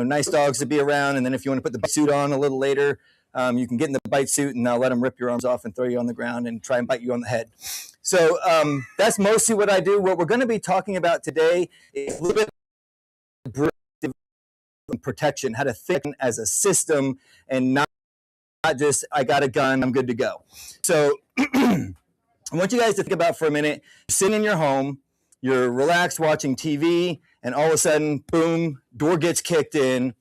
nice dogs to be around. And then if you want to put the bite suit on a little later, you can get in the bite suit and now let them rip your arms off and throw you on the ground and try and bite you on the head. So that's mostly what I do. What we're going to be talking about today is a little bit of protection, how to think as a system and not just, I got a gun, I'm good to go. So I want you guys to think about for a minute, you're sitting in your home, you're relaxed watching TV, and all of a sudden, boom, door gets kicked in,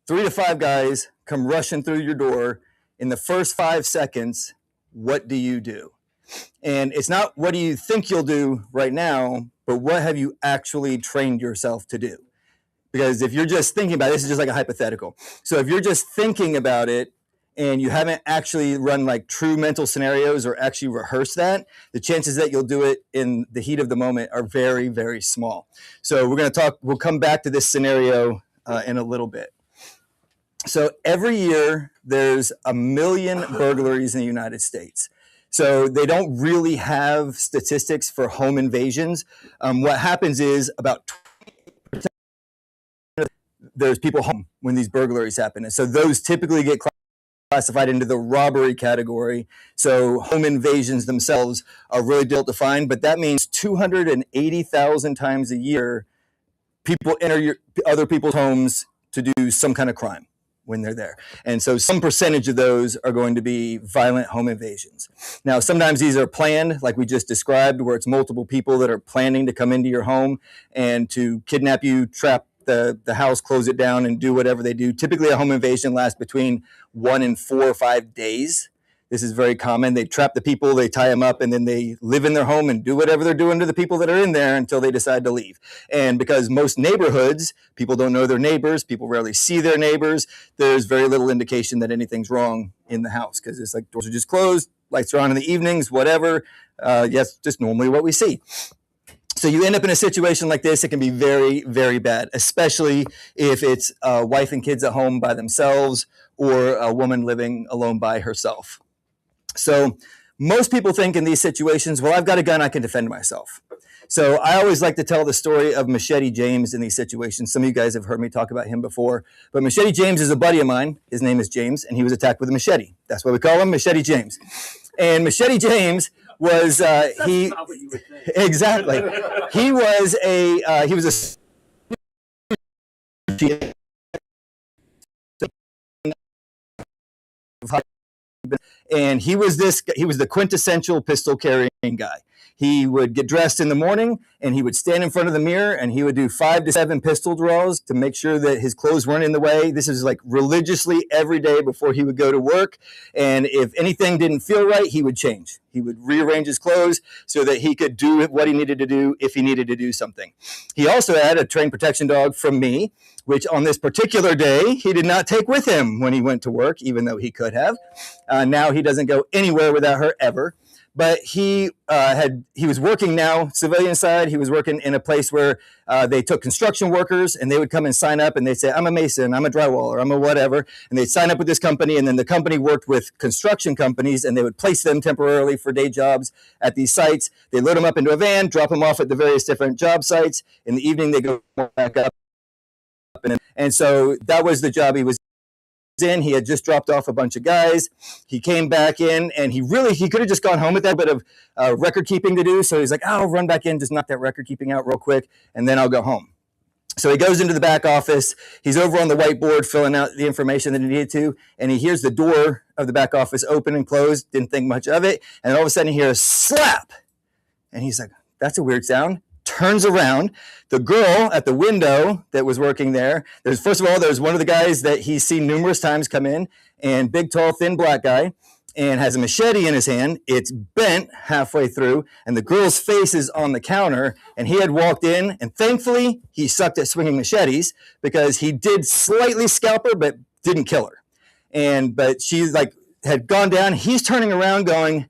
3 to 5 guys come rushing through your door. In the first 5 seconds, what do you do? And it's not what do you think you'll do right now, but what have you actually trained yourself to do? Because if you're just thinking about it, this is just like a hypothetical. So if you're just thinking about it and you haven't actually run like true mental scenarios or actually rehearsed that, the chances that you'll do it in the heat of the moment are very, very small. So we'll come back to this scenario in a little bit. So every year there's 1 million burglaries in the United States. So they don't really have statistics for home invasions. What happens is about 20% there's people home when these burglaries happen. And so those typically get classified into the robbery category. So home invasions themselves are really difficult to find, but that means 280,000 times a year, people enter other people's homes to do some kind of crime when they're there. And so some percentage of those are going to be violent home invasions. Now, sometimes these are planned, like we just described, where it's multiple people that are planning to come into your home and to kidnap you, trap the house, close it down, and do whatever they do. Typically, a home invasion lasts between 1 and 4 or 5 days. This is very common. They trap the people, they tie them up, and then they live in their home and do whatever they're doing to the people that are in there until they decide to leave. And because most neighborhoods, people don't know their neighbors, people rarely see their neighbors, there's very little indication that anything's wrong in the house because it's like doors are just closed, lights are on in the evenings, whatever. Yes, just normally what we see. So you end up in a situation like this. It can be very, very bad, especially if it's a wife and kids at home by themselves or a woman living alone by herself. So most people think in these situations, well, I've got a gun, I can defend myself. So I always like to tell the story of Machete James in these situations. Some of you guys have heard me talk about him before, but Machete James is a buddy of mine. His name is James, and he was attacked with a machete. That's why we call him Machete James. And Machete James was he not what you would think. Exactly. He was a and he was the quintessential pistol carrying guy. He would get dressed in the morning and he would stand in front of the mirror and he would do 5 to 7 pistol draws to make sure that his clothes weren't in the way. This is like religiously every day before he would go to work. And if anything didn't feel right, he would change. He would rearrange his clothes so that he could do what he needed to do if he needed to do something. He also had a trained protection dog from me, which on this particular day, he did not take with him when he went to work, even though he could have. Now he doesn't go anywhere without her ever. But he was working now, civilian side. He was working in a place where they took construction workers and they would come and sign up and they'd say, I'm a mason, I'm a drywaller, I'm a whatever. And they'd sign up with this company. And then the company worked with construction companies and they would place them temporarily for day jobs at these sites. They load them up into a van, drop them off at the various different job sites. In the evening, they go back up. And so that was the job he was in. He had just dropped off a bunch of guys. He came back in and he could have just gone home with that bit of record keeping to do. So he's like, I'll run back in, just knock that record keeping out real quick, and then I'll go home. So he goes into the back office. He's over on the whiteboard filling out the information that he needed to, and he hears the door of the back office open and close. Didn't think much of it. And all of a sudden he hears slap. And he's like, that's a weird sound. Turns around. The girl at the window that was working there, there's one of the guys that he's seen numerous times come in, and big, tall, thin black guy, and has a machete in his hand. It's bent halfway through, and the girl's face is on the counter, and he had walked in, and thankfully he sucked at swinging machetes because he did slightly scalp her, but didn't kill her. But she had gone down. He's turning around going,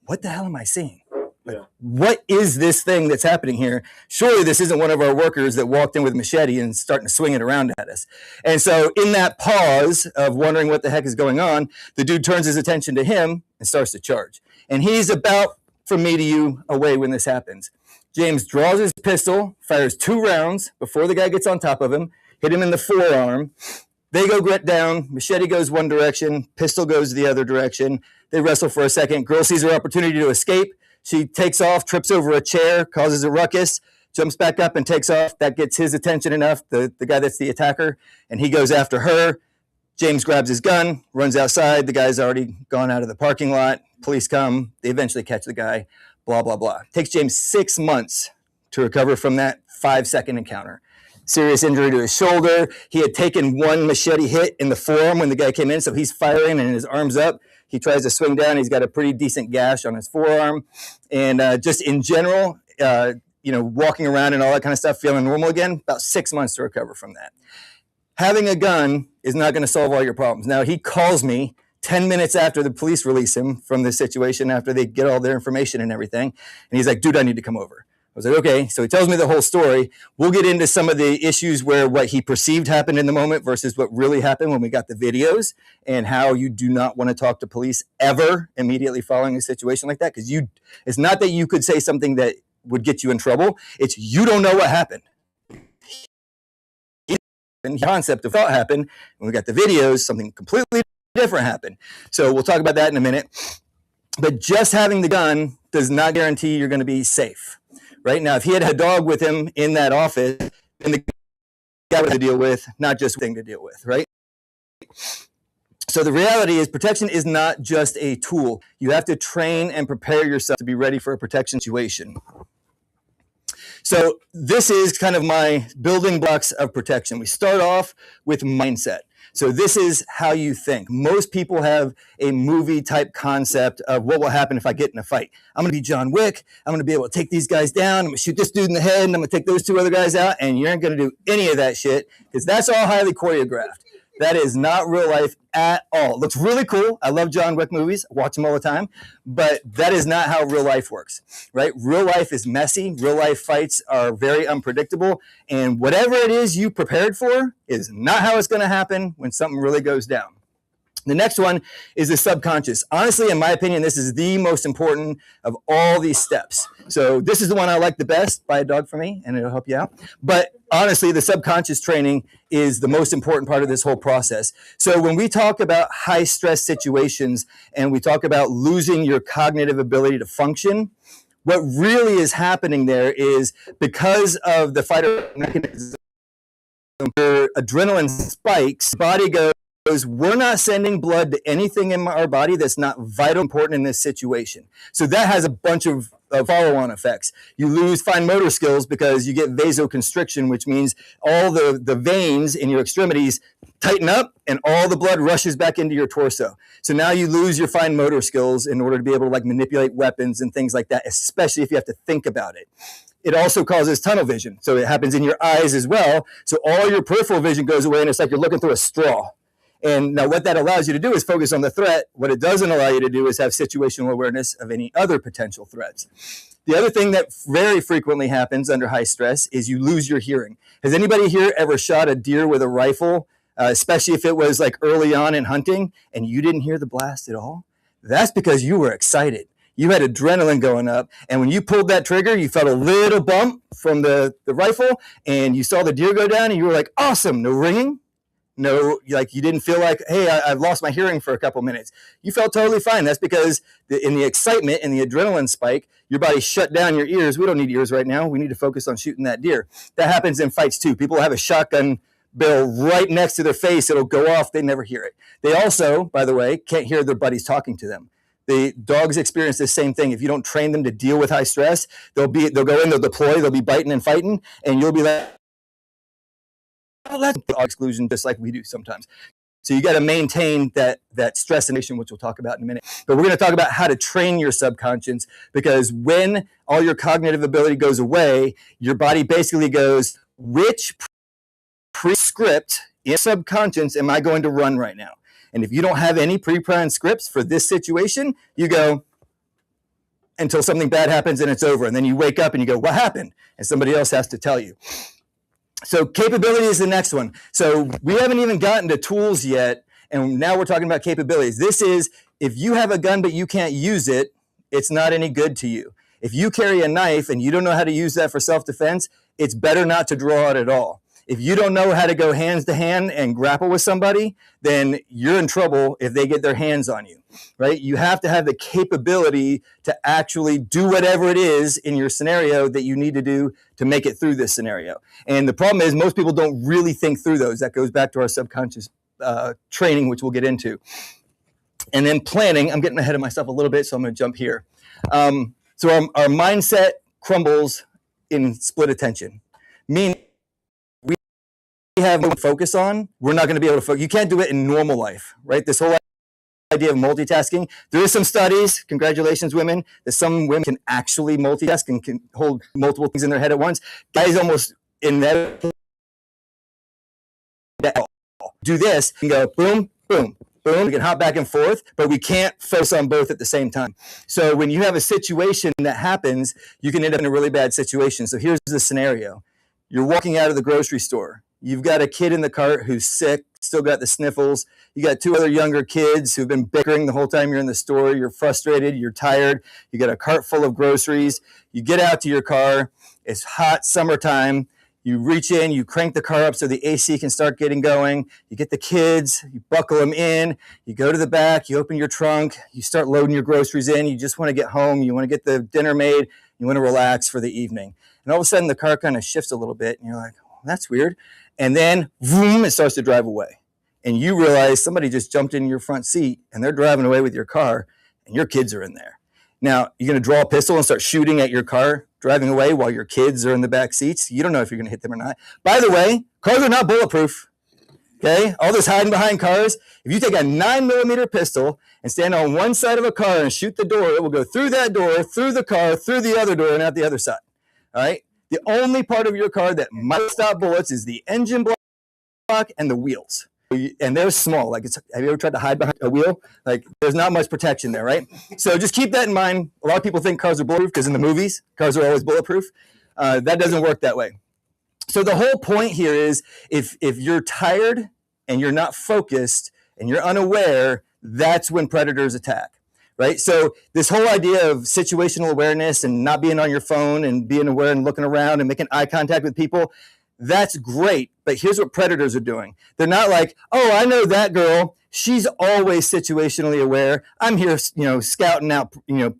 what the hell am I seeing? Like, what is this thing that's happening here? Surely this isn't one of our workers that walked in with a machete and starting to swing it around at us. And so in that pause of wondering what the heck is going on, the dude turns his attention to him and starts to charge. And he's about from me to you away when this happens. James draws his pistol, fires 2 rounds before the guy gets on top of him. hit him in the forearm. They go grit down. Machete goes one direction. Pistol goes the other direction. They wrestle for a second. Girl sees her opportunity to escape. She takes off, trips over a chair, causes a ruckus, jumps back up and takes off. That gets his attention enough, the guy that's the attacker, and he goes after her. James grabs his gun, runs outside. The guy's already gone out of the parking lot. Police come. They eventually catch the guy, blah, blah, blah. It takes James 6 months to recover from that 5-second encounter. Serious injury to his shoulder. He had taken one machete hit in the forearm when the guy came in, so he's firing and his arm's up. He tries to swing down. He's got a pretty decent gash on his forearm. And just in general, walking around and all that kind of stuff, feeling normal again, about 6 months to recover from that. Having a gun is not going to solve all your problems. Now, he calls me 10 minutes after the police release him from this situation, after they get all their information and everything. And he's like, dude, I need to come over. I was like, okay. So he tells me the whole story. We'll get into some of the issues where what he perceived happened in the moment versus what really happened when we got the videos, and how you do not want to talk to police ever immediately following a situation like that. Because it's not that you could say something that would get you in trouble. It's you don't know what happened. The concept of thought happened. When we got the videos, something completely different happened. So we'll talk about that in a minute. But just having the gun does not guarantee you're going to be safe. Right now, if he had a dog with him in that office, then the guy would have to deal with, not just a thing to deal with, right? So the reality is protection is not just a tool. You have to train and prepare yourself to be ready for a protection situation. So this is kind of my building blocks of protection. We start off with mindset. So this is how you think. Most people have a movie type concept of what will happen if I get in a fight. I'm going to be John Wick. I'm going to be able to take these guys down. I'm going to shoot this dude in the head, and I'm going to take those 2 other guys out, and you aren't going to do any of that shit because that's all highly choreographed. That is not real life at all. It looks really cool. I love John Wick movies. I watch them all the time. But that is not how real life works, right? Real life is messy. Real life fights are very unpredictable. And whatever it is you prepared for is not how it's going to happen when something really goes down. The next one is the subconscious. Honestly, in my opinion, this is the most important of all these steps. So this is the one I like the best. Buy a dog for me, and it'll help you out. But honestly, the subconscious training is the most important part of this whole process. So when we talk about high stress situations and we talk about losing your cognitive ability to function, what really is happening there is because of the fight or mechanism, your adrenaline spikes, body goes, we're not sending blood to anything in our body that's not vital important in this situation. So that has a bunch of follow-on effects. You lose fine motor skills because you get vasoconstriction, which means all the veins in your extremities tighten up and all the blood rushes back into your torso. So now you lose your fine motor skills in order to be able to manipulate weapons and things like that, especially if you have to think about it. It also causes tunnel vision. So it happens in your eyes as well. So all your peripheral vision goes away and it's like you're looking through a straw. And now what that allows you to do is focus on the threat. What it doesn't allow you to do is have situational awareness of any other potential threats. The other thing that very frequently happens under high stress is you lose your hearing. Has anybody here ever shot a deer with a rifle, especially if it was early on in hunting and you didn't hear the blast at all? That's because you were excited. You had adrenaline going up. And when you pulled that trigger, you felt a little bump from the rifle and you saw the deer go down and you were like, awesome, no ringing. No, you didn't feel like, hey, I've lost my hearing for a couple minutes. You felt totally fine. That's because in the excitement and the adrenaline spike, your body shut down your ears. We don't need ears right now. We need to focus on shooting that deer. That happens in fights too. People have a shotgun barrel right next to their face. It'll go off. They never hear it. They also, by the way, can't hear their buddies talking to them. The dogs experience the same thing. If you don't train them to deal with high stress, they'll go in, they'll deploy, they'll be biting and fighting, and you'll be like, oh, that's exclusion, just like we do sometimes. So you got to maintain that stress inhibition, which we'll talk about in a minute. But we're going to talk about how to train your subconscious, because when all your cognitive ability goes away, your body basically goes, which pre-script in subconscious am I going to run right now? And if you don't have any pre-planned scripts for this situation, you go until something bad happens and it's over. And then you wake up and you go, what happened? And somebody else has to tell you. So capability is the next one. So we haven't even gotten to tools yet, and now we're talking about capabilities. This is, if you have a gun but you can't use it, it's not any good to you. If you carry a knife and you don't know how to use that for self-defense, it's better not to draw it at all. If you don't know how to go hands to hand and grapple with somebody, then you're in trouble if they get their hands on you, right? You have to have the capability to actually do whatever it is in your scenario that you need to do to make it through this scenario. And the problem is most people don't really think through those. That goes back to our subconscious training, which we'll get into. And then planning, I'm getting ahead of myself a little bit, so I'm going to jump here. So our mindset crumbles in split attention, meaning we have no focus on, we're not going to be able to focus. You can't do it in normal life, right? This whole idea of multitasking. There is some studies, congratulations women, that some women can actually multitask and can hold multiple things in their head at once. Guys almost inevitably do this and go boom, boom, boom. We can hop back and forth, but we can't focus on both at the same time. So when you have a situation that happens, you can end up in a really bad situation. So here's the scenario. You're walking out of the grocery store. You've got a kid in the cart who's sick, still got the sniffles. You got two other younger kids who've been bickering the whole time you're in the store. You're frustrated. You're tired. You got a cart full of groceries. You get out to your car. It's hot summertime. You reach in, you crank the car up so the AC can start getting going. You get the kids, you buckle them in. You go to the back, you open your trunk. You start loading your groceries in. You just want to get home. You want to get the dinner made. You want to relax for the evening. And all of a sudden, the car kind of shifts a little bit. And you're like, oh, that's weird. And then, boom, it starts to drive away. And you realize somebody just jumped in your front seat and they're driving away with your car and your kids are in there. Now, you're going to draw a pistol and start shooting at your car driving away while your kids are in the back seats. You don't know if you're going to hit them or not. By the way, cars are not bulletproof. Okay? All this hiding behind cars. If you take a 9mm pistol and stand on one side of a car and shoot the door, it will go through that door, through the car, through the other door, and out the other side. All right? The only part of your car that might stop bullets is the engine block and the wheels. And they're small. Like, have you ever tried to hide behind a wheel? Like, there's not much protection there, right? So just keep that in mind. A lot of people think cars are bulletproof because in the movies, cars are always bulletproof. That doesn't work that way. So the whole point here is if you're tired and you're not focused and you're unaware, that's when predators attack, right? So this whole idea of situational awareness and not being on your phone and being aware and looking around and making eye contact with people, that's great, but here's what predators are doing. They're not like, oh, I know that girl. She's always situationally aware. I'm here, scouting out,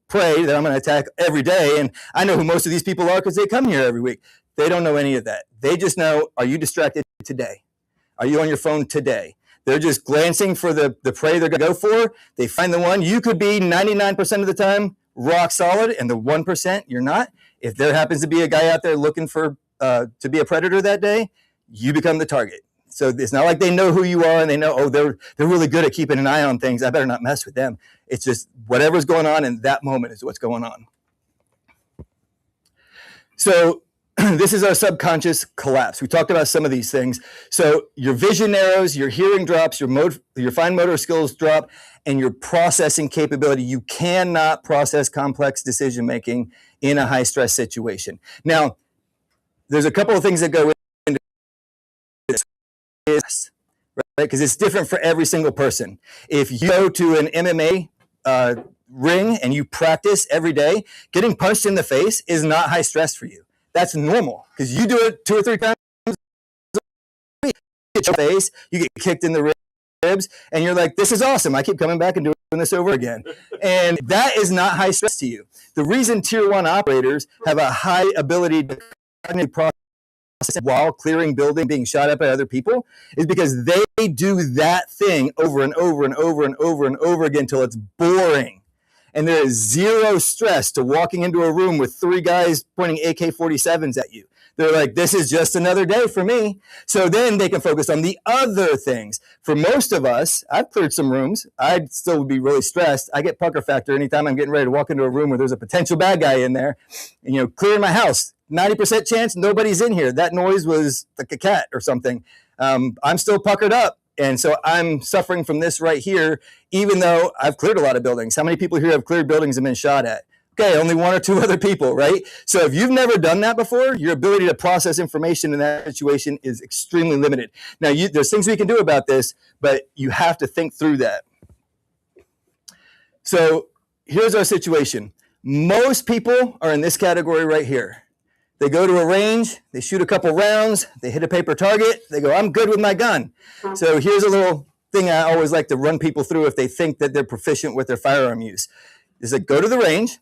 prey that I'm going to attack every day. And I know who most of these people are because they come here every week. They don't know any of that. They just know, are you distracted today? Are you on your phone today? They're just glancing for the prey they're going to go for. They find the one. You could be 99% of the time rock solid, and the 1% you're not. If there happens to be a guy out there looking for to be a predator that day, you become the target. So it's not like they know who you are and they know, oh, they're really good at keeping an eye on things. I better not mess with them. It's just whatever's going on in that moment is what's going on. So this is our subconscious collapse. We talked about some of these things. So your vision narrows, your hearing drops, your fine motor skills drop, and your processing capability. You cannot process complex decision making in a high stress situation. Now, there's a couple of things that go into this, right? Because it's different for every single person. If you go to an MMA ring and you practice every day, getting punched in the face is not high stress for you. That's normal because you do it 2 or 3 times a week. You get your face, you get kicked in the ribs, and you're like, this is awesome. I keep coming back and doing this over again. And that is not high stress to you. The reason tier 1 operators have a high ability to process while clearing building, being shot at by other people, is because they do that thing over and over and over and over and over again until it's boring. And there is zero stress to walking into a room with 3 guys pointing AK-47s at you. They're like, this is just another day for me. So then they can focus on the other things. For most of us, I've cleared some rooms. I'd still be really stressed. I get pucker factor anytime I'm getting ready to walk into a room where there's a potential bad guy in there. And, clearing my house, 90% chance nobody's in here. That noise was like a cat or something. I'm still puckered up. And so I'm suffering from this right here, even though I've cleared a lot of buildings. How many people here have cleared buildings and been shot at? Okay, only 1 or 2 other people, right? So if you've never done that before, your ability to process information in that situation is extremely limited. Now, there's things we can do about this, but you have to think through that. So here's our situation. Most people are in this category right here. They go to a range, they shoot a couple rounds, they hit a paper target, they go, I'm good with my gun. So here's a little thing I always like to run people through if they think that they're proficient with their firearm use. Is that go to the range,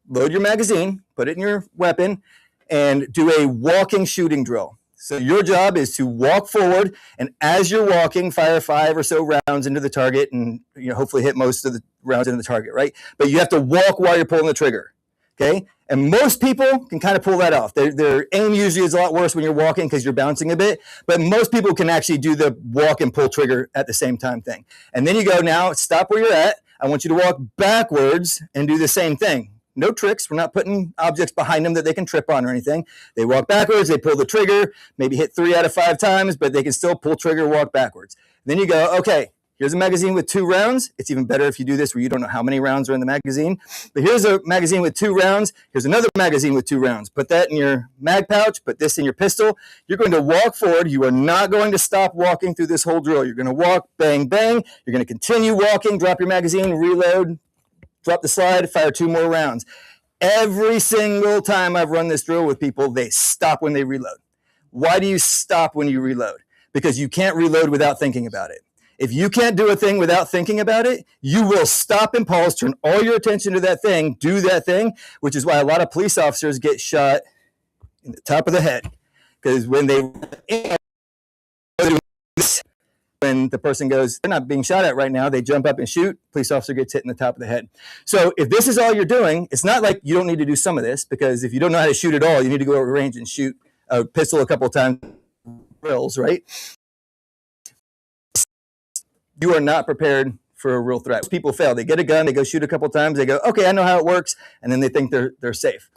load your magazine, put it in your weapon, and do a walking shooting drill. So your job is to walk forward, and as you're walking, fire 5 or so rounds into the target, and hopefully hit most of the rounds into the target, right? But you have to walk while you're pulling the trigger, okay? And most people can kind of pull that off. Their aim usually is a lot worse when you're walking because you're bouncing a bit, but most people can actually do the walk and pull trigger at the same time thing. And then you go, now stop where you're at. I want you to walk backwards and do the same thing. No tricks. We're not putting objects behind them that they can trip on or anything. They walk backwards, they pull the trigger, maybe hit 3 out of 5 times, but they can still pull trigger, walk backwards. Then you go, okay, here's a magazine with 2 rounds. It's even better if you do this where you don't know how many rounds are in the magazine. But here's a magazine with 2 rounds. Here's another magazine with 2 rounds. Put that in your mag pouch. Put this in your pistol. You're going to walk forward. You are not going to stop walking through this whole drill. You're going to walk, bang, bang. You're going to continue walking, drop your magazine, reload, drop the slide, fire 2 more rounds. Every single time I've run this drill with people, they stop when they reload. Why do you stop when you reload? Because you can't reload without thinking about it. If you can't do a thing without thinking about it, you will stop and pause, turn all your attention to that thing, do that thing, which is why a lot of police officers get shot in the top of the head. Because when when the person goes, they're not being shot at right now, they jump up and shoot, police officer gets hit in the top of the head. So if this is all you're doing, it's not like you don't need to do some of this, because if you don't know how to shoot at all, you need to go over range and shoot a pistol a couple of times, drills, right? You are not prepared for a real threat. People fail. They get a gun, they go shoot a couple of times, they go, okay, I know how it works, and then they think they're safe.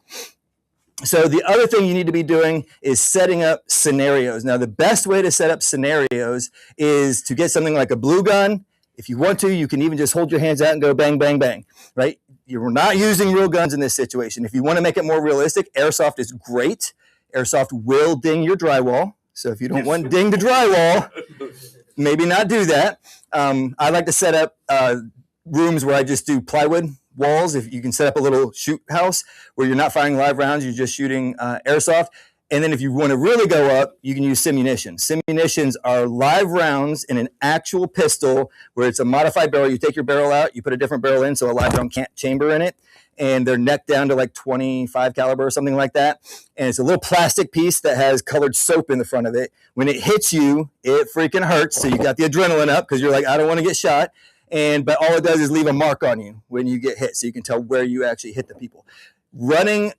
So the other thing you need to be doing is setting up scenarios. Now, the best way to set up scenarios is to get something like a blue gun. If you want to, you can even just hold your hands out and go bang, bang, bang, right? You're not using real guns in this situation. If you want to make it more realistic, airsoft is great. Airsoft will ding your drywall. So if you don't want ding the drywall, maybe not do that. I like to set up rooms where I just do plywood walls. If you can set up a little shoot house where you're not firing live rounds, you're just shooting airsoft. And then if you want to really go up, you can use simunitions. Simunitions are live rounds in an actual pistol where it's a modified barrel. You take your barrel out, you put a different barrel in so a live round can't chamber in it. And they're necked down to like 25 caliber or something like that. And it's a little plastic piece that has colored soap in the front of it. When it hits you, it freaking hurts. So you got the adrenaline up because you're like, I don't want to get shot. But all it does is leave a mark on you when you get hit, so you can tell where you actually hit the people. Running,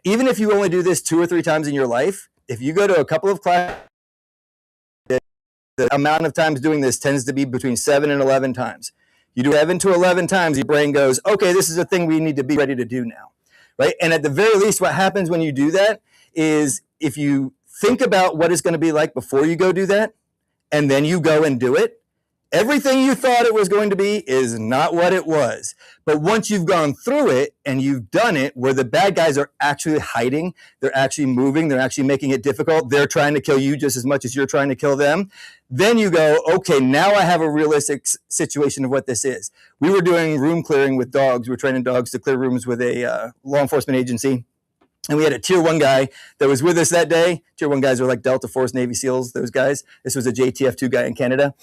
even if you only do this 2 or 3 times in your life, if you go to a couple of classes, the amount of times doing this tends to be between 7 and 11 times. You do 7 to 11 times, your brain goes, okay, this is a thing we need to be ready to do now, right? And at the very least, what happens when you do that is if you think about what it's going to be like before you go do that, and then you go and do it, everything you thought it was going to be is not what it was. But once you've gone through it and you've done it, where the bad guys are actually hiding, they're actually moving, they're actually making it difficult, they're trying to kill you just as much as you're trying to kill them, then you go, okay, now I have a realistic situation of what this is. We were doing room clearing with dogs. We were training dogs to clear rooms with a law enforcement agency. And we had a tier 1 guy that was with us that day. Tier 1 guys are like Delta Force, Navy SEALs, those guys. This was a JTF2 guy in Canada.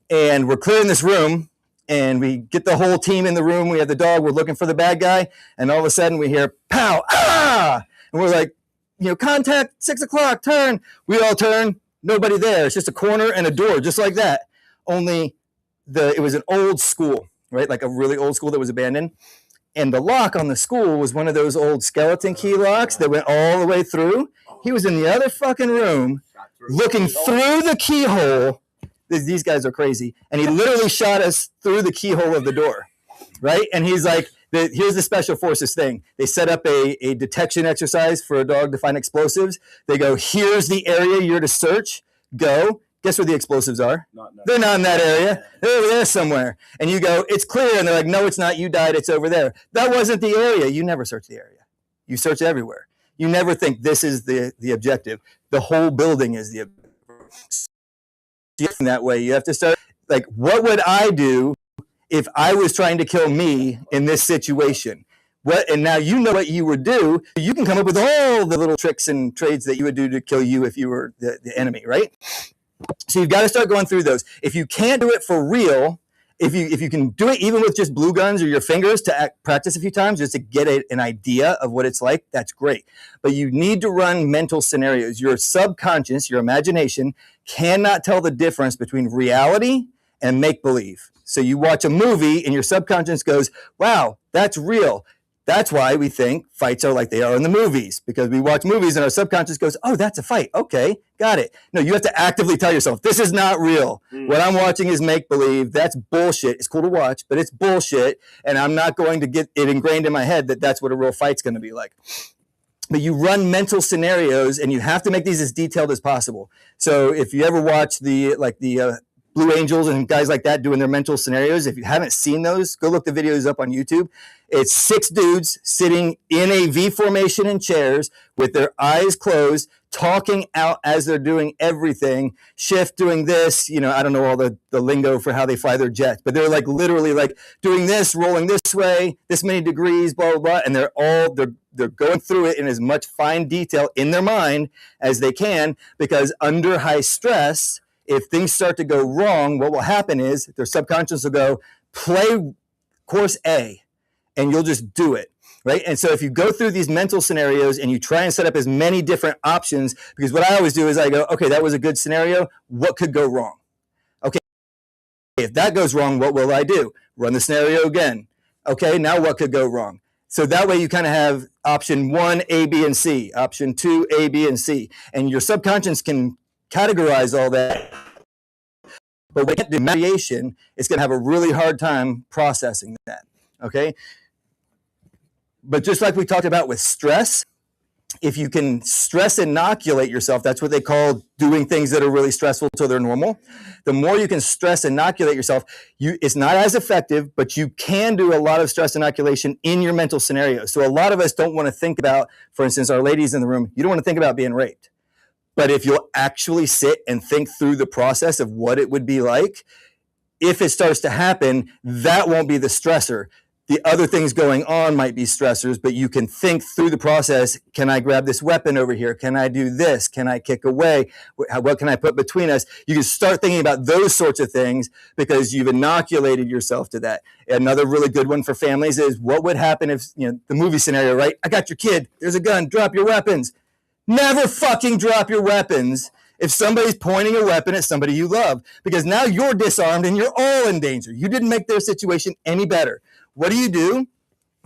And we're clearing this room, and we get the whole team in the room. We have the dog. We're looking for the bad guy. And all of a sudden we hear, pow, ah! And we're like, contact, 6 o'clock, turn. We all turn. Nobody there. It's just a corner and a door, just like that. Only it was an old school, right? Like a really old school that was abandoned. And the lock on the school was one of those old skeleton key locks that went all the way through. He was in the other fucking room looking through the keyhole. These guys are crazy. And he literally shot us through the keyhole of the door, right? And he's like, here's the special forces thing. They set up a detection exercise for a dog to find explosives. They go, here's the area you're to search. Go. Guess where the explosives are? They're not in that area. They're over there somewhere. And you go, it's clear. And they're like, no, it's not. You died. It's over there. That wasn't the area. You never search the area. You search everywhere. You never think this is the objective. The whole building is the objective. That way, you have to start, like, what would I do if I was trying to kill me in this situation? And now you know what you would do. You can come up with all the little tricks and trades that you would do to kill you if you were the enemy, right? So you've got to start going through those. If you can't do it for real, if you can do it even with just blue guns or your fingers to practice a few times just to get an idea of what it's like, that's great. But you need to run mental scenarios. Your subconscious, your imagination, cannot tell the difference between reality and make-believe. So you watch a movie and your subconscious goes, wow, that's real. That's why we think fights are like they are in the movies, because we watch movies and our subconscious goes, oh, that's a fight. Okay, got it. No, you have to actively tell yourself, this is not real. What I'm watching is make-believe. That's bullshit. It's cool to watch, but it's bullshit. And I'm not going to get it ingrained in my head that that's what a real fight's going to be like. But you run mental scenarios and you have to make these as detailed as possible. So if you ever watch the Blue Angels and guys like that doing their mental scenarios, if you haven't seen those, go look the videos up on YouTube. It's 6 dudes sitting in a V formation in chairs with their eyes closed, talking out as they're doing everything. Shift doing this, I don't know all the lingo for how they fly their jets, but they're like literally like doing this, rolling this way, this many degrees, blah, blah, blah. And they're going through it in as much fine detail in their mind as they can, because under high stress, if things start to go wrong, what will happen is their subconscious will go, play course A, and you'll just do it, right? And so if you go through these mental scenarios and you try and set up as many different options, because what I always do is I go, okay, that was a good scenario. What could go wrong? Okay, if that goes wrong, what will I do? Run the scenario again. Okay, now what could go wrong? So that way you kind of have option 1, A, B, and C, option 2, A, B, and C. And your subconscious can categorize all that. But when you get to imagination, it's going to have a really hard time processing that, okay? But just like we talked about with stress, if you can stress inoculate yourself, that's what they call doing things that are really stressful till they're normal. The more you can stress inoculate yourself, it's not as effective, but you can do a lot of stress inoculation in your mental scenario. So a lot of us don't want to think about, for instance, our ladies in the room, you don't want to think about being raped. But if you'll actually sit and think through the process of what it would be like, if it starts to happen, that won't be the stressor. The other things going on might be stressors, but you can think through the process. Can I grab this weapon over here? Can I do this? Can I kick away? What can I put between us? You can start thinking about those sorts of things because you've inoculated yourself to that. Another really good one for families is what would happen if, the movie scenario, right? I got your kid. There's a gun. Drop your weapons. Never fucking drop your weapons if somebody's pointing a weapon at somebody you love, because now you're disarmed and you're all in danger. You didn't make their situation any better. What do?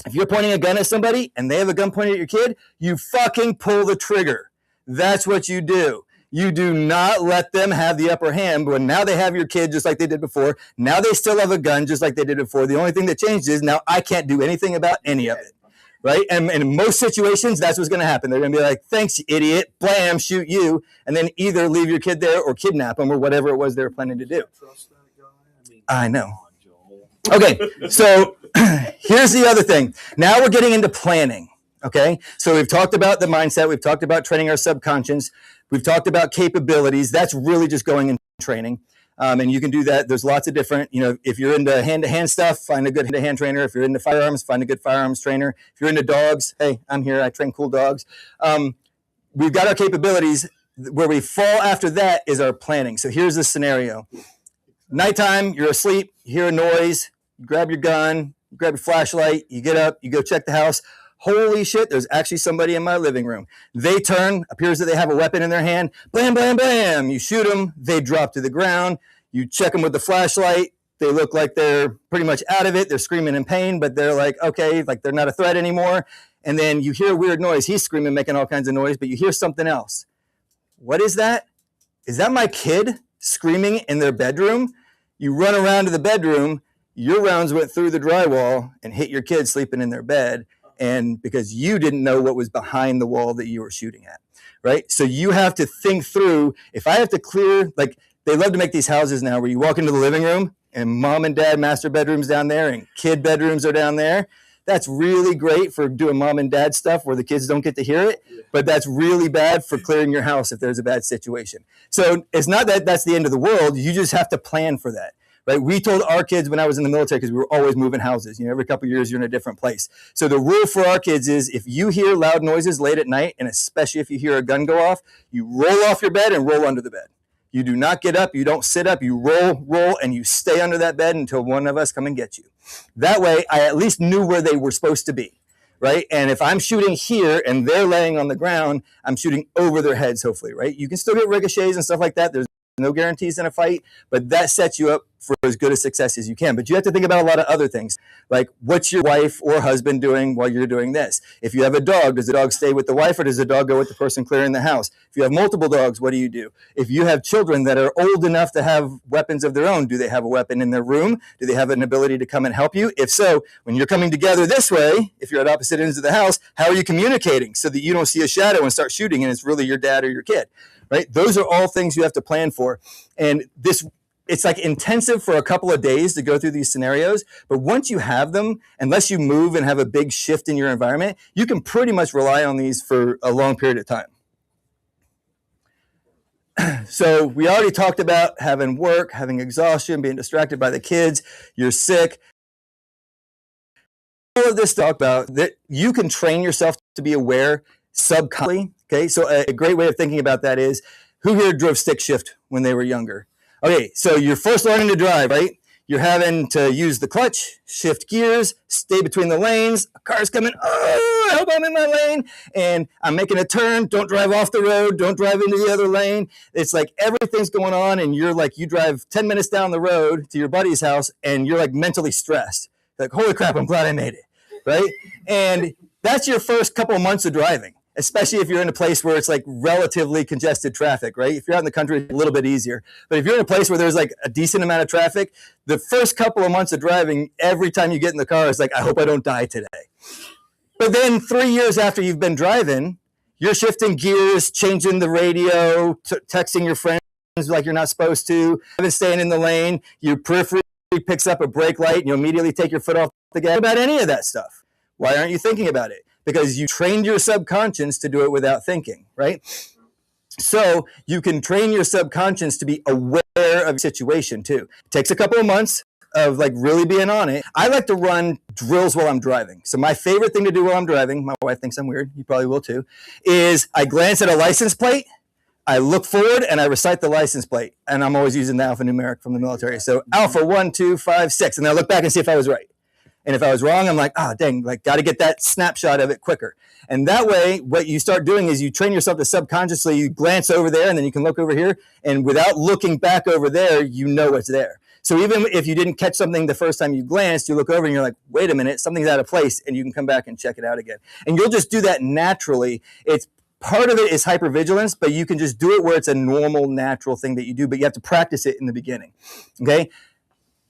If you're pointing a gun at somebody and they have a gun pointed at your kid, you fucking pull the trigger. That's what you do. You do not let them have the upper hand when now they have your kid just like they did before. Now they still have a gun just like they did before. The only thing that changed is now I can't do anything about any of it. Right? And in most situations, that's what's going to happen. They're going to be like, thanks, you idiot, blam, shoot you, and then either leave your kid there or kidnap him or whatever it was they were planning to do. I know. Okay, so here's the other thing. Now we're getting into planning, okay? So we've talked about the mindset. We've talked about training our subconscious. We've talked about capabilities. That's really just going into training. And you can do that. There's lots of different, if you're into hand-to-hand stuff, find a good hand-to-hand trainer. If you're into firearms, find a good firearms trainer. If you're into dogs, hey, I'm here. I train cool dogs. We've got our capabilities. Where we fall after that is our planning. So here's the scenario. Nighttime, you're asleep, you hear a noise, you grab your gun, you grab your flashlight, you get up, you go check the house. Holy shit, there's actually somebody in my living room. They turn, appears that they have a weapon in their hand. Blam, blam, blam. You shoot them. They drop to the ground. You check them with the flashlight. They look like they're pretty much out of it. They're screaming in pain, but they're like, okay, like they're not a threat anymore. And then you hear a weird noise. He's screaming, making all kinds of noise, but you hear something else. What is that? Is that my kid screaming in their bedroom? You run around to the bedroom. Your rounds went through the drywall and hit your kid sleeping in their bed. And because you didn't know what was behind the wall that you were shooting at, right? So you have to think through, if I have to clear, like they love to make these houses now where you walk into the living room and mom and dad master bedrooms down there and kid bedrooms are down there. That's really great for doing mom and dad stuff where the kids don't get to hear it, but that's really bad for clearing your house if there's a bad situation. So it's not that that's the end of the world. You just have to plan for that, right? We told our kids when I was in the military, because we were always moving houses, every couple of years you're in a different place. So the rule for our kids is if you hear loud noises late at night, and especially if you hear a gun go off, you roll off your bed and roll under the bed. You do not get up, you don't sit up, you roll, and you stay under that bed until one of us come and get you. That way, I at least knew where they were supposed to be, right? And if I'm shooting here and they're laying on the ground, I'm shooting over their heads, hopefully, right? You can still get ricochets and stuff like that. There's no guarantees in a fight, but that sets you up for as good a success as you can. But you have to think about a lot of other things, like what's your wife or husband doing while you're doing this? If you have a dog, does the dog stay with the wife or does the dog go with the person clearing the house? If you have multiple dogs, what do you do? If you have children that are old enough to have weapons of their own, do they have a weapon in their room? Do they have an ability to come and help you? If so, when you're coming together this way, if you're at opposite ends of the house, how are you communicating so that you don't see a shadow and start shooting and it's really your dad or your kid, right? Those are all things you have to plan for. And it's like intensive for a couple of days to go through these scenarios, but once you have them, unless you move and have a big shift in your environment, you can pretty much rely on these for a long period of time. So we already talked about having work, having exhaustion, being distracted by the kids, you're sick. All of this talk about that you can train yourself to be aware subconsciously. Okay, so a great way of thinking about that is, who here drove stick shift when they were younger? Okay, so you're first learning to drive, right? You're having to use the clutch, shift gears, stay between the lanes. A car's coming, oh, I hope I'm in my lane. And I'm making a turn, don't drive off the road, don't drive into the other lane. It's like everything's going on and you're like, you drive 10 minutes down the road to your buddy's house and you're like mentally stressed. Like, holy crap, I'm glad I made it, right? And that's your first couple of months of driving, especially if you're in a place where it's like relatively congested traffic, right? If you're out in the country, it's a little bit easier. But if you're in a place where there's like a decent amount of traffic, the first couple of months of driving, every time you get in the car, it's like, I hope I don't die today. But then 3 years after you've been driving, you're shifting gears, changing the radio, texting your friends like you're not supposed to, staying in the lane, your periphery picks up a brake light, and you immediately take your foot off the gas. About any of that stuff. Why aren't you thinking about it? Because you trained your subconscious to do it without thinking, right? So you can train your subconscious to be aware of the situation too. It takes a couple of months of like really being on it. I like to run drills while I'm driving. So my favorite thing to do while I'm driving, my wife thinks I'm weird, you probably will too, is I glance at a license plate, I look forward and I recite the license plate. And I'm always using the alphanumeric from the military. So alpha 1, 2, 5, 6. And then I look back and see if I was right. And if I was wrong, I'm like, oh, dang, like, got to get that snapshot of it quicker. And that way, what you start doing is you train yourself to subconsciously, you glance over there and then you can look over here. And without looking back over there, you know what's there. So even if you didn't catch something the first time you glanced, you look over and you're like, wait a minute, something's out of place. And you can come back and check it out again. And you'll just do that naturally. It's part of it is hypervigilance, but you can just do it where it's a normal, natural thing that you do. But you have to practice it in the beginning. Okay?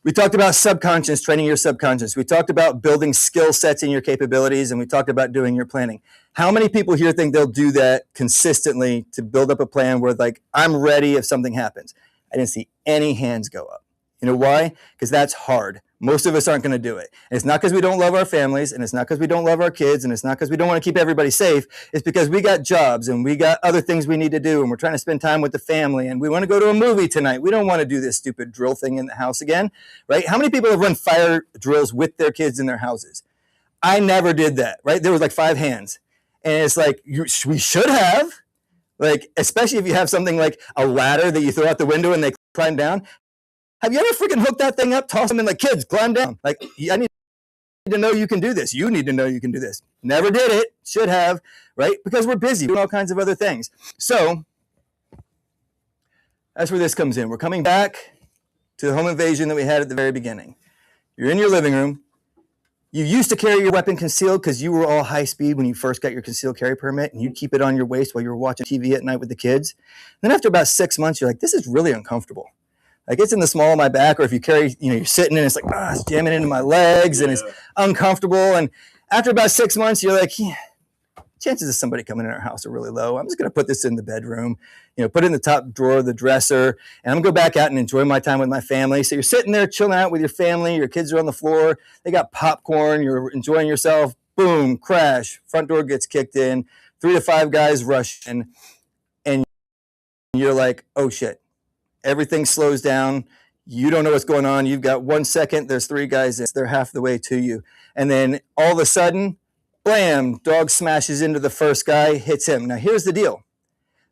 We talked about subconscious, training your subconscious. We talked about building skill sets in your capabilities, and we talked about doing your planning. How many people here think they'll do that consistently to build up a plan where, like, I'm ready if something happens? I didn't see any hands go up. You know why? Because that's hard. Most of us aren't going to do it. And it's not because we don't love our families, and it's not because we don't love our kids, and it's not because we don't want to keep everybody safe. It's because we got jobs, and we got other things we need to do, and we're trying to spend time with the family, and we want to go to a movie tonight. We don't want to do this stupid drill thing in the house again, right? How many people have run fire drills with their kids in their houses? I never did that, right? There was like 5 hands. And it's like, we should have, like, especially if you have something like a ladder that you throw out the window and they climb down. Have you ever freaking hooked that thing up, toss them in, like, kids, climb down? Like, I need to know you can do this. You need to know you can do this. Never did it. Should have, right? Because we're busy doing all kinds of other things. So that's where this comes in. We're coming back to the home invasion that we had at the very beginning. You're in your living room. You used to carry your weapon concealed because you were all high speed when you first got your concealed carry permit, and you'd keep it on your waist while you were watching TV at night with the kids. Then after about 6 months, you're like, this is really uncomfortable. Like, it's in the small of my back, or if you carry, you're sitting and it's like, it's jamming into my legs and it's uncomfortable. And after about 6 months, you're like, chances of somebody coming in our house are really low. I'm just going to put this in the bedroom, put it in the top drawer of the dresser, and I'm going to go back out and enjoy my time with my family. So you're sitting there chilling out with your family. Your kids are on the floor. They got popcorn. You're enjoying yourself. Boom, crash. Front door gets kicked in. 3 to 5 guys rush in. And you're like, oh, shit. Everything slows down. You don't know what's going on. You've got 1 second. There's 3 guys. They're half the way to you. And then all of a sudden, blam, dog smashes into the first guy, hits him. Now, here's the deal.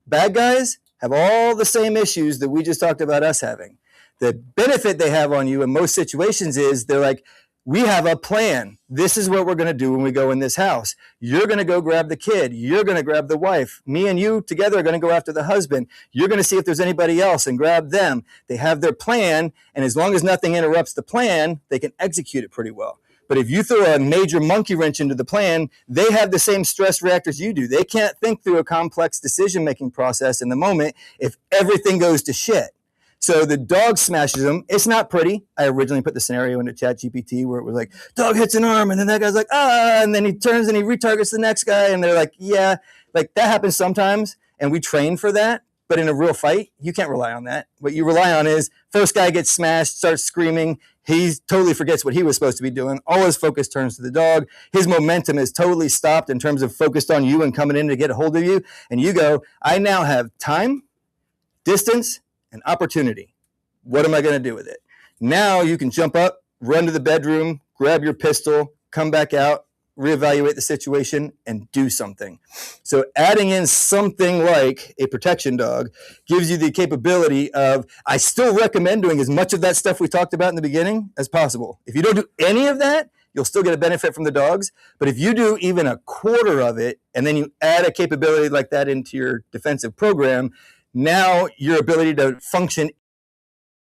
Bad guys have all the same issues that we just talked about us having. The benefit they have on you in most situations is they're like, we have a plan. This is what we're going to do when we go in this house. You're going to go grab the kid. You're going to grab the wife. Me and you together are going to go after the husband. You're going to see if there's anybody else and grab them. They have their plan, and as long as nothing interrupts the plan, they can execute it pretty well. But if you throw a major monkey wrench into the plan, they have the same stress reactors you do. They can't think through a complex decision-making process in the moment if everything goes to shit. So the dog smashes him. It's not pretty. I originally put the scenario into ChatGPT where it was like, dog hits an arm, and then that guy's like, and then he turns and he retargets the next guy, and they're like, yeah, like that happens sometimes, and we train for that. But in a real fight, you can't rely on that. What you rely on is first guy gets smashed, starts screaming. He totally forgets what he was supposed to be doing. All his focus turns to the dog. His momentum is totally stopped in terms of focused on you and coming in to get a hold of you. And you go, I now have time, distance, and opportunity. What am I going to do with it? Now you can jump up, run to the bedroom, grab your pistol, come back out, reevaluate the situation, and do something. So adding in something like a protection dog gives you the capability of, I still recommend doing as much of that stuff we talked about in the beginning as possible. If you don't do any of that, you'll still get a benefit from the dogs. But if you do even a quarter of it, and then you add a capability like that into your defensive program, now your ability to function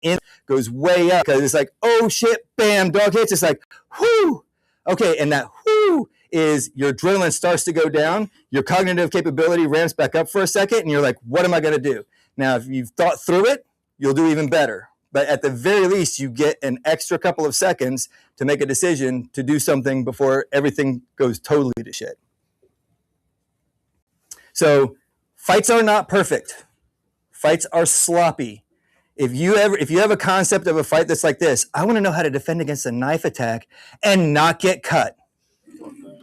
in goes way up, because it's like, oh shit, bam, dog hits. It's like, whoo. Okay, and that whoo is your adrenaline starts to go down, your cognitive capability ramps back up for a second, and you're like, what am I going to do? Now, if you've thought through it, you'll do even better. But at the very least, you get an extra couple of seconds to make a decision to do something before everything goes totally to shit. So fights are not perfect. Fights are sloppy. If you have a concept of a fight that's like this, I want to know how to defend against a knife attack and not get cut.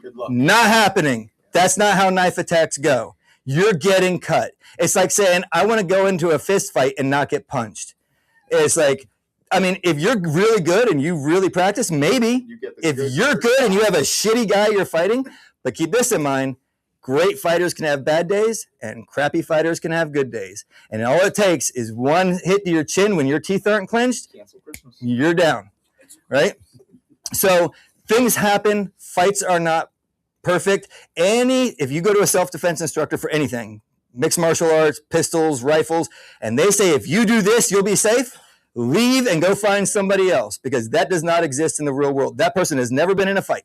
Good luck. Not happening. That's not how knife attacks go. You're getting cut. It's like saying, I want to go into a fist fight and not get punched. It's like, I mean, if you're really good and you really practice, maybe. If you're good and you have a shitty guy you're fighting, but keep this in mind, great fighters can have bad days and crappy fighters can have good days. And all it takes is one hit to your chin when your teeth aren't clenched, you're down, right? So things happen. Fights are not perfect. If you go to a self-defense instructor for anything, mixed martial arts, pistols, rifles, and they say, if you do this, you'll be safe, leave and go find somebody else, because that does not exist in the real world. That person has never been in a fight.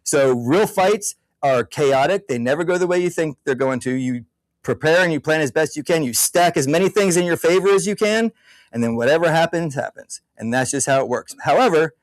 So real fights are chaotic. They never go the way you think they're going to. You prepare and you plan as best you can. You stack as many things in your favor as you can, and then whatever happens, happens. And that's just how it works. However,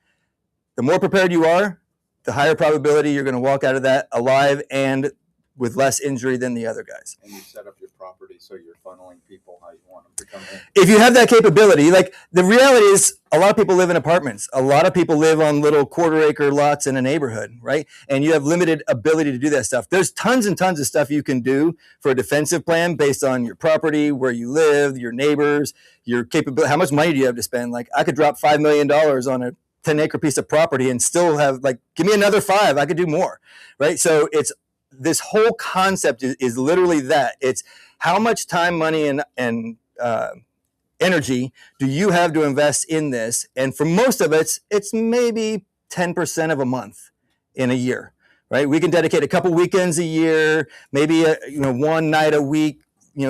the more prepared you are, the higher probability you're going to walk out of that alive and with less injury than the other guys. And you set up your property so you're funneling people how you want them to come in. If you have that capability, like the reality is a lot of people live in apartments. A lot of people live on little quarter-acre lots in a neighborhood, right? And you have limited ability to do that stuff. There's tons and tons of stuff you can do for a defensive plan based on your property, where you live, your neighbors, your capability. How much money do you have to spend? Like, I could drop $5 million on a 10-acre piece of property and still have, like, give me another 5. I could do more, right? So it's this whole concept is literally that. It's how much time, money, and energy do you have to invest in this? And for most of it, it's maybe 10% of a month in a year, right? We can dedicate a couple weekends a year, maybe one night a week,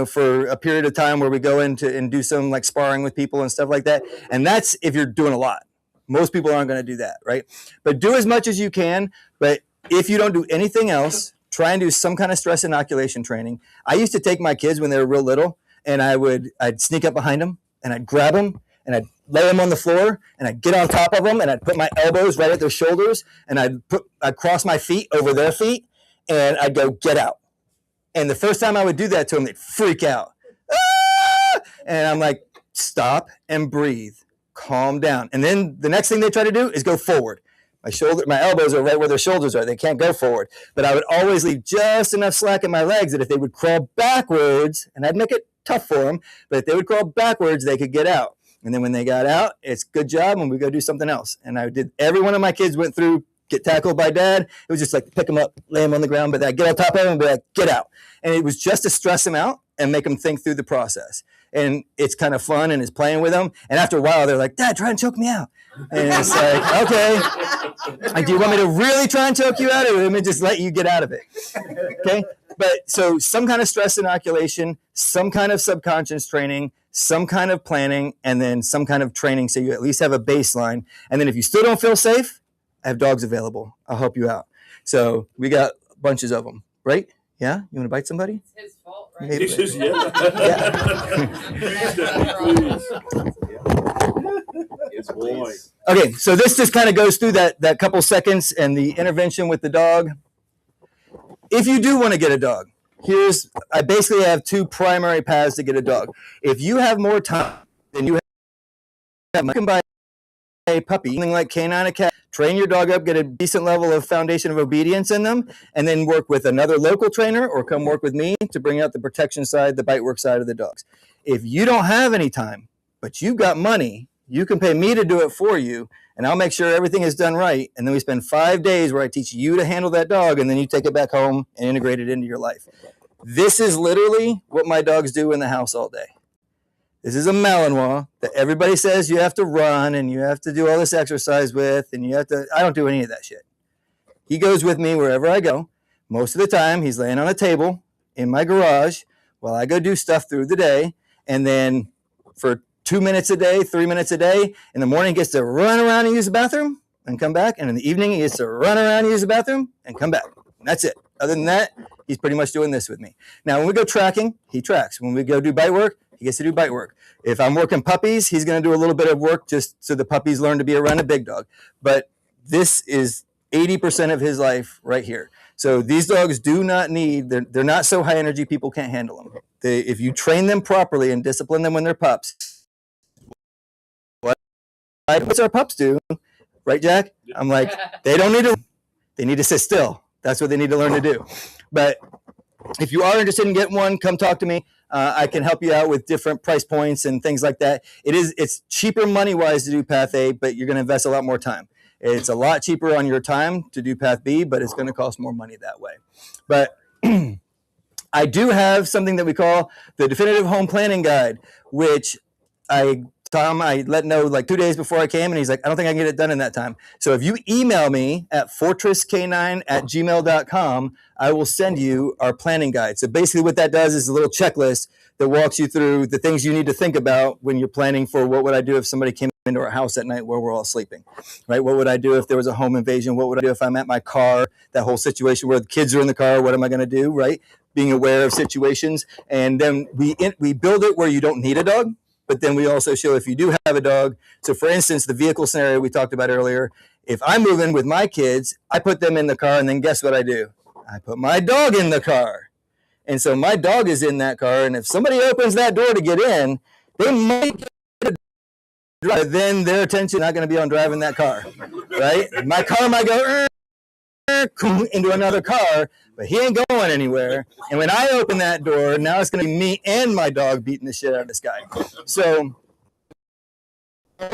for a period of time where we go into and do some like sparring with people and stuff like that. And that's if you're doing a lot. Most people aren't going to do that, right? But do as much as you can. But if you don't do anything else, try and do some kind of stress inoculation training. I used to take my kids when they were real little, and I'd sneak up behind them, and I'd grab them, and I'd lay them on the floor, and I'd get on top of them, and I'd put my elbows right at their shoulders, and I'd cross my feet over their feet, and I'd go, get out. And the first time I would do that to them, they'd freak out. Ah! And I'm like, stop and breathe. Calm down. And then the next thing they try to do is go forward. My elbows are right where their shoulders are. They can't go forward. But I would always leave just enough slack in my legs that if they would crawl backwards, and I'd make it tough for them, but if they would crawl backwards, they could get out. And then when they got out, it's good job, and we go do something else. And I did. Every one of my kids went through get tackled by dad. It was just like pick them up, lay them on the ground, but that get on top of them and be like, get out. And it was just to stress them out and make them think through the process. And it's kind of fun and it's playing with them. And after a while, they're like, Dad, try and choke me out. And it's like, okay. Like, do you want me to really try and choke you out, or let me just let you get out of it? Okay. But so some kind of stress inoculation, some kind of subconscious training, some kind of planning, and then some kind of training so you at least have a baseline. And then if you still don't feel safe, I have dogs available. I'll help you out. So we got bunches of them, right? Yeah? You want to bite somebody? It's his fault, right? Maybe. It's just, yeah. Yes, Boy. please. Okay, so this just kind of goes through that couple seconds and the intervention with the dog. If you do want to get a dog, I basically have two primary paths to get a dog. If you have more time than you have, you can buy a puppy, something like Canine Academy. Train your dog up, get a decent level of foundation of obedience in them, and then work with another local trainer or come work with me to bring out the protection side, the bite work side of the dogs. If you don't have any time, but you've got money, you can pay me to do it for you, and I'll make sure everything is done right. And then we spend 5 days where I teach you to handle that dog, and then you take it back home and integrate it into your life. This is literally what my dogs do in the house all day. This is a Malinois that everybody says you have to run and you have to do all this exercise with, and I don't do any of that shit. He goes with me wherever I go. Most of the time, he's laying on a table in my garage while I go do stuff through the day. And then for 2 minutes a day, 3 minutes a day, in the morning, he gets to run around and use the bathroom and come back. And in the evening, he gets to run around and use the bathroom and come back. And that's it. Other than that, he's pretty much doing this with me. Now, when we go tracking, he tracks. When we go do bite work, he gets to do bite work. If I'm working puppies, he's going to do a little bit of work just so the puppies learn to be around a big dog. But this is 80% of his life right here. So these dogs do not need, they're not so high energy people can't handle them. If you train them properly and discipline them when they're pups, what's our pups do? Right, Jack? I'm like, they need to sit still. That's what they need to learn to do. But if you are interested in getting one, come talk to me. I can help you out with different price points and things like that. It's cheaper money-wise to do Path A, but you're going to invest a lot more time. It's a lot cheaper on your time to do Path B, but it's going to cost more money that way. But I do have something that we call the Definitive Home Planning Guide, which I let know like 2 days before I came, and he's like, I don't think I can get it done in that time. So if you email me at fortresscanine@gmail.com, I will send you our planning guide. So basically what that does is a little checklist that walks you through the things you need to think about when you're planning for what would I do if somebody came into our house at night where we're all sleeping, right? What would I do if there was a home invasion? What would I do if I'm at my car? That whole situation where the kids are in the car, what am I going to do, right? Being aware of situations. And then we build it where you don't need a dog. But then we also show if you do have a dog. So for instance, the vehicle scenario we talked about earlier, if I'm moving with my kids, I put them in the car, and then guess what I do? I put my dog in the car. And so my dog is in that car, and if somebody opens that door to get in, they might get a drive. Then their attention is not going to be on driving that car, right? My car might go into another car, but he ain't going anywhere. And when I open that door, now it's going to be me and my dog beating the shit out of this guy. So I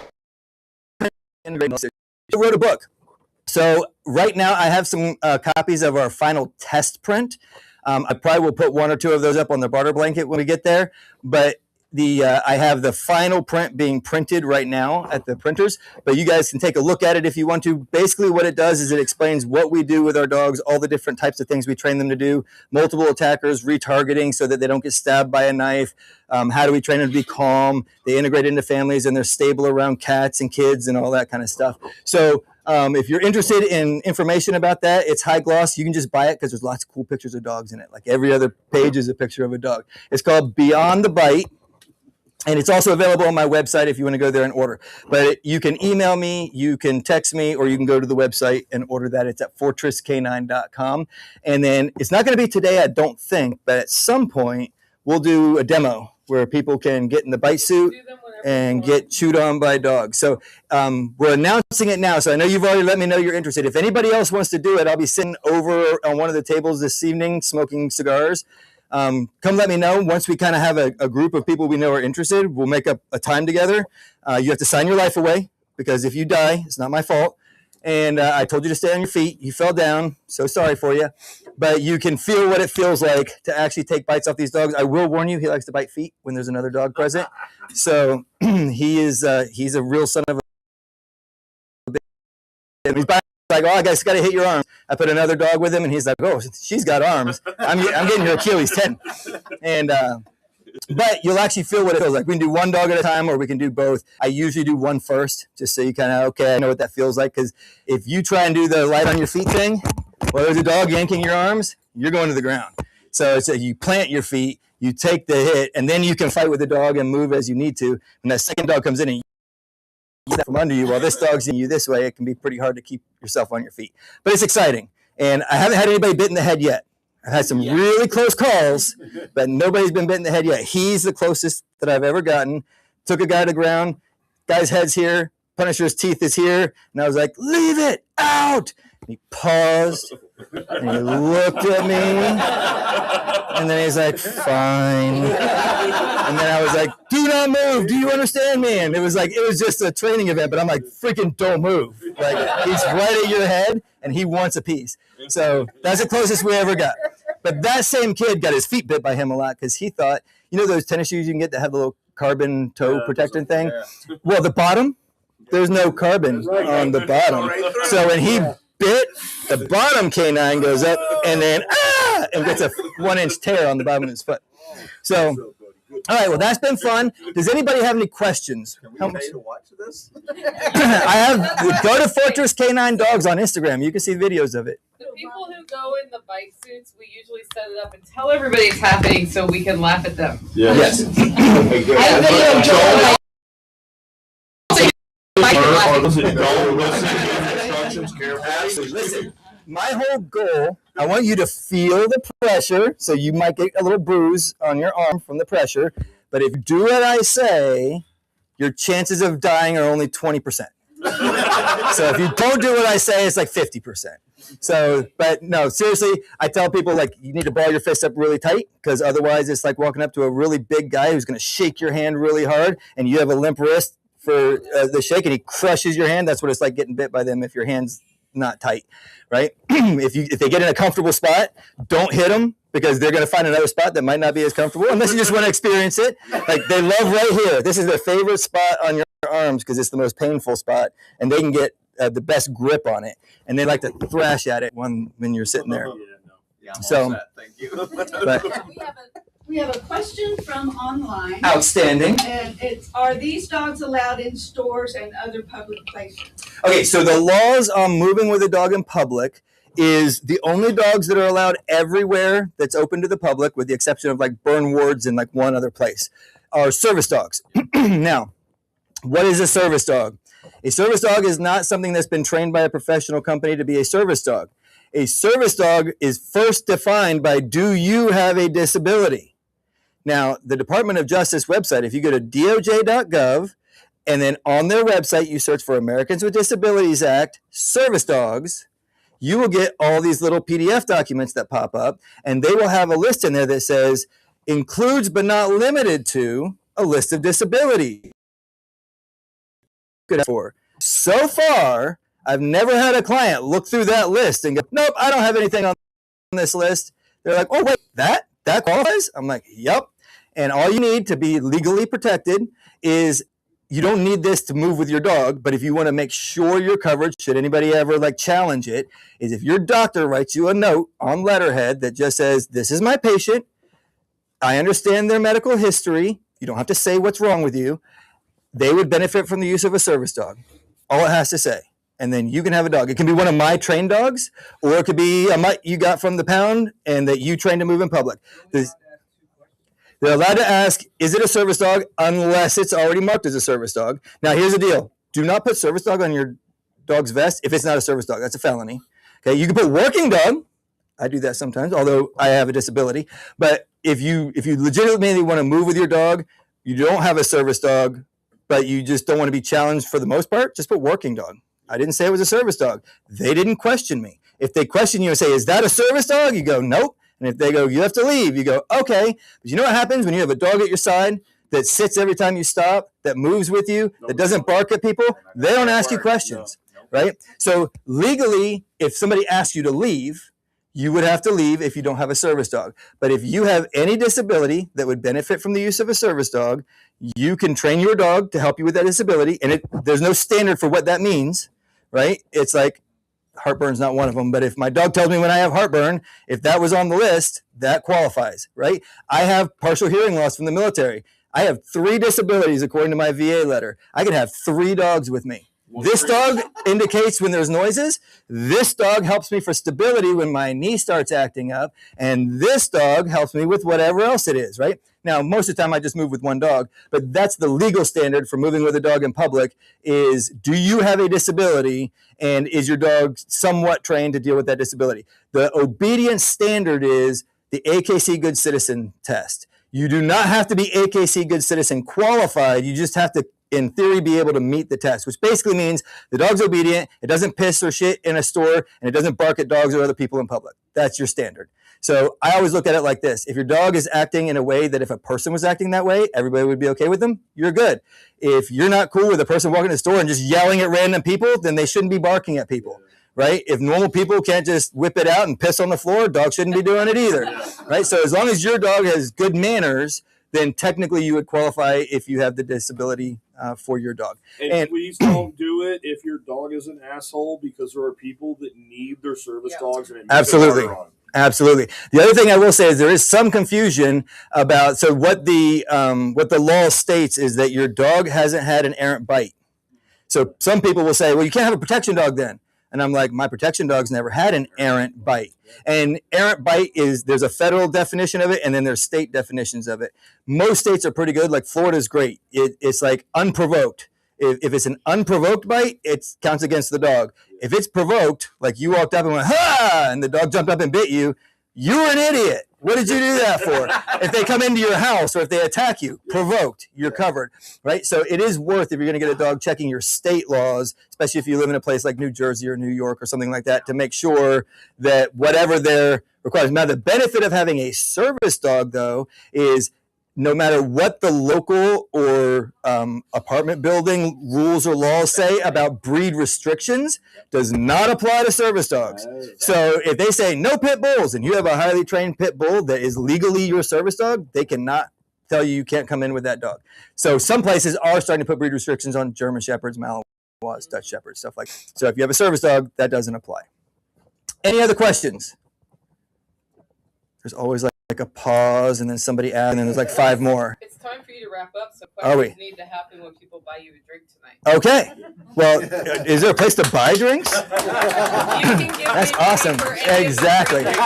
wrote a book. So right now I have some copies of our final test print. I probably will put one or two of those up on the barter blanket when we get there. But I have the final print being printed right now at the printers, but you guys can take a look at it if you want to. Basically what it does is it explains what we do with our dogs, all the different types of things we train them to do, multiple attackers, retargeting so that they don't get stabbed by a knife. How do we train them to be calm? They integrate into families and they're stable around cats and kids and all that kind of stuff. So if you're interested in information about that, it's high gloss. You can just buy it because there's lots of cool pictures of dogs in it. Like every other page is a picture of a dog. It's called Beyond the Bite. And it's also available on my website if you want to go there and order. But you can email me, you can text me, or you can go to the website and order that. It's at fortresscanine.com. And then it's not going to be today, I don't think, but at some point we'll do a demo where people can get in the bite suit and get chewed on by dogs. So we're announcing it now. So I know you've already let me know you're interested. If anybody else wants to do it, I'll be sitting over on one of the tables this evening smoking cigars. come let me know. Once we kind of have a group of people we know are interested, we'll make up a time together. You have to sign your life away, because if you die, it's not my fault. And I told you to stay on your feet. You fell down. So sorry for you. But you can feel what it feels like to actually take bites off these dogs. I will warn you, he likes to bite feet when there's another dog present. So he's a real son of a bitch. He's like, oh, I guess got to hit your arms. I put another dog with him, and he's like, oh, she's got arms. I'm getting her Achilles tendon. And but you'll actually feel what it feels like. We can do one dog at a time, or we can do both. I usually do one first, just so you kind of, okay, I know what that feels like. Because if you try and do the light on your feet thing, well, there's a dog yanking your arms, you're going to the ground. So it's you plant your feet, you take the hit, and then you can fight with the dog and move as you need to. And that second dog comes in and you from under you while this dog's in you this way, it can be pretty hard to keep yourself on your feet. But it's exciting. And I haven't had anybody bit in the head yet. I've had some really close calls, but nobody's been bit in the head yet. He's the closest that I've ever gotten. Took a guy to ground. Guy's head's here. Punisher's teeth is here. And I was like, leave it out. And he paused. And he looked at me. And then he's like, fine. And then I was like, do not move. Do you understand me? And it was just a training event. But I'm like, freaking don't move. Like, he's right at your head, and he wants a piece. So that's the closest we ever got. But that same kid got his feet bit by him a lot because he thought, you know those tennis shoes you can get that have the little carbon toe protecting thing? Well, the bottom, there's no carbon on the bottom. So when he bit, the bottom canine goes up and then, and gets a 1-inch tear on the bottom of his foot. So, all right, well, that's been fun. Does anybody have any questions? Can we pay to watch this? Go to Fortress Canine Dogs on Instagram. You can see videos of it. The people who go in the bike suits, we usually set it up and tell everybody it's happening so we can laugh at them. Yes. Listen, my whole goal, I want you to feel the pressure, so you might get a little bruise on your arm from the pressure, but if you do what I say, your chances of dying are only 20%. So if you don't do what I say, it's like 50%. So, but no, seriously, I tell people, like, you need to ball your fist up really tight, because otherwise it's like walking up to a really big guy who's going to shake your hand really hard, and you have a limp wrist for the shake, and he crushes your hand. That's what it's like getting bit by them if your hand's not tight, right? If they get in a comfortable spot, don't hit them, because they're going to find another spot that might not be as comfortable, unless you just want to experience it. Like, they love right here. This is their favorite spot on your arms because it's the most painful spot, and they can get the best grip on it, and they like to thrash at it when you're sitting there. Yeah, I'm So, all set. Thank you. But We have a question from online. outstanding. And it's, are these dogs allowed in stores and other public places? Okay, so the laws on moving with a dog in public is the only dogs that are allowed everywhere that's open to the public, with the exception of like burn wards and like one other place, are service dogs. Now, what is a service dog? A service dog is not something that's been trained by a professional company to be a service dog. A service dog is first defined by, do you have a disability? Now, the Department of Justice website, if you go to doj.gov, and then on their website, you search for Americans with Disabilities Act, service dogs, you will get all these little PDF documents that pop up, and they will have a list in there that says, includes but not limited to a list of disabilities. For. So far, I've never had a client look through that list and go, nope, I don't have anything on this list. They're like, oh, wait, that qualifies? I'm like, yep. And all you need to be legally protected is, you don't need this to move with your dog, but if you want to make sure you're covered, should anybody ever like challenge it, is if your doctor writes you a note on letterhead that just says, this is my patient, I understand their medical history, you don't have to say what's wrong with you, they would benefit from the use of a service dog. All it has to say. And then you can have a dog. It can be one of my trained dogs, or it could be a mutt you got from the pound and that you trained to move in public. They're allowed to ask, is it a service dog, unless it's already marked as a service dog. Now, here's the deal. Do not put service dog on your dog's vest if it's not a service dog. That's a felony. Okay, you can put working dog. I do that sometimes, although I have a disability. But if you legitimately want to move with your dog, you don't have a service dog, but you just don't want to be challenged for the most part, just put working dog. I didn't say it was a service dog. They didn't question me. If they question you and say, is that a service dog? You go, nope. And if they go, you have to leave, you go, okay. But you know what happens when you have a dog at your side that sits every time you stop, that moves with you, that doesn't bark at people? They don't ask you questions, right? So legally, if somebody asks you to leave, you would have to leave if you don't have a service dog. But if you have any disability that would benefit from the use of a service dog, you can train your dog to help you with that disability. And there's no standard for what that means, right? It's like heartburn's not one of them. But if my dog tells me when I have heartburn, if that was on the list, that qualifies, right? I have partial hearing loss from the military. I have 3 disabilities according to my VA letter. I can have 3 dogs with me. This dog indicates when there's noises. This dog helps me for stability when my knee starts acting up. And this dog helps me with whatever else it is, right? Now, most of the time I just move with one dog, but that's the legal standard for moving with a dog in public is, do you have a disability and is your dog somewhat trained to deal with that disability? The obedience standard is the AKC Good Citizen test. You do not have to be AKC Good Citizen qualified. You just have to, in theory, be able to meet the test, which basically means the dog's obedient, it doesn't piss or shit in a store, and it doesn't bark at dogs or other people in public. That's your standard. So I always look at it like this. If your dog is acting in a way that if a person was acting that way, everybody would be okay with them, you're good. If you're not cool with a person walking to the store and just yelling at random people, then they shouldn't be barking at people. Right? If normal people can't just whip it out and piss on the floor, dogs shouldn't be doing it either. Right? So as long as your dog has good manners, then technically you would qualify if you have the disability for your dog. And please don't do it if your dog is an asshole, because there are people that need their service dogs. And Absolutely. Absolutely. The other thing I will say is there is some confusion about, so what the law states is that your dog hasn't had an errant bite. So some people will say, well, you can't have a protection dog then. And I'm like, my protection dog's never had an errant bite. And errant bite there's a federal definition of it, and then there's state definitions of it. Most states are pretty good. Like Florida's great. It's like unprovoked. If it's an unprovoked bite, it counts against the dog. If it's provoked, like you walked up and went, ha, and the dog jumped up and bit you, you're an idiot. What did you do that for? If they come into your house or if they attack you, provoked, you're covered, right? So it is worth, if you're going to get a dog, checking your state laws, especially if you live in a place like New Jersey or New York or something like that, to make sure that whatever their requires. Now, the benefit of having a service dog, though, is no matter what the local or apartment building rules or laws say about breed restrictions, does not apply to service dogs. So if they say no pit bulls and you have a highly trained pit bull that is legally your service dog, they cannot tell you can't come in with that dog. So some places are starting to put breed restrictions on German Shepherds, Malinois, Dutch Shepherds, stuff like that. So if you have a service dog, that doesn't apply. Any other questions? There's always like a pause and then somebody adds, and then there's like 5 more. It's time for you to wrap up, so Are we? questions need to happen when people buy you a drink tonight. Okay. Well, is there a place to buy drinks? You can give That's me awesome. money for any of the Exactly. drinks.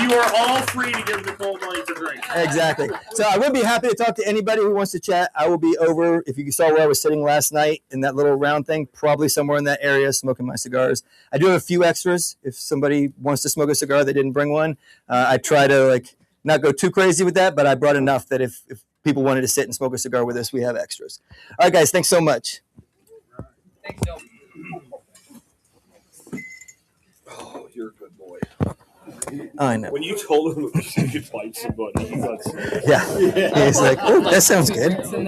You are all free to give Nicole money to drink. Exactly. So I would be happy to talk to anybody who wants to chat. I will be over, if you saw where I was sitting last night in that little round thing, probably somewhere in that area smoking my cigars. I do have a few extras. If somebody wants to smoke a cigar, they didn't bring one. I try to not go too crazy with that, but I brought enough that if people wanted to sit and smoke a cigar with us, we have extras. All right, guys, thanks so much. Thanks, Joe. Oh, you're a good boy. I know. When you told him that you could fight somebody, he got scared. Yeah. He's like, oh, that sounds good. Drinks in there.